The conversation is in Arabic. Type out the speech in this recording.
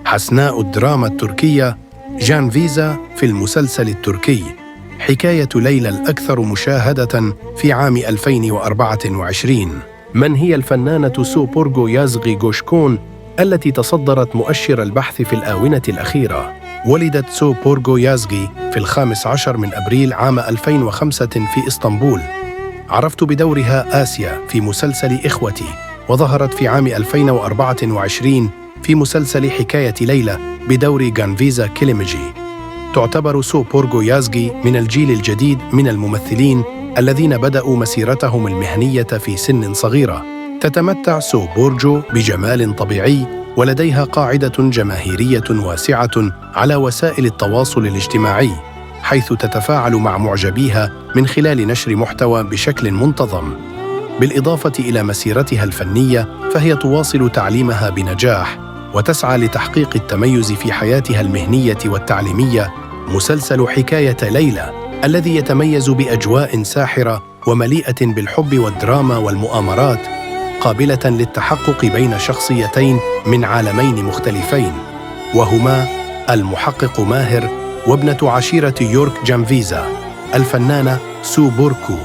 حسناء الدراما التركية جانفيزا في المسلسل التركي، حكاية ليلى الأكثر مشاهدة في عام 2024. من هي الفنانة سو بورغو يازغي غوشكون التي تصدرت مؤشر البحث في الآونة الأخيرة؟ ولدت سو بورغو يازغي في 15 من أبريل عام 2005 في إسطنبول. عرفت بدورها آسيا في مسلسل إخوتي، وظهرت في عام 2024 في مسلسل حكاية ليلى بدور جانفيزا كيليمجي. تعتبر سو بورغو يازغي من الجيل الجديد من الممثلين الذين بدأوا مسيرتهم المهنية في سن صغيرة. تتمتع سو بورغو بجمال طبيعي، ولديها قاعدة جماهيرية واسعة على وسائل التواصل الاجتماعي، حيث تتفاعل مع معجبيها من خلال نشر محتوى بشكل منتظم. بالإضافة إلى مسيرتها الفنية، فهي تواصل تعليمها بنجاح وتسعى لتحقيق التميز في حياتها المهنية والتعليمية. مسلسل حكاية ليلى الذي يتميز بأجواء ساحرة ومليئة بالحب والدراما والمؤامرات، قابلة للتحقق بين شخصيتين من عالمين مختلفين، وهما المحقق ماهر وابنة عشيرة يورك جانفيزا الفنانة سو بورغو.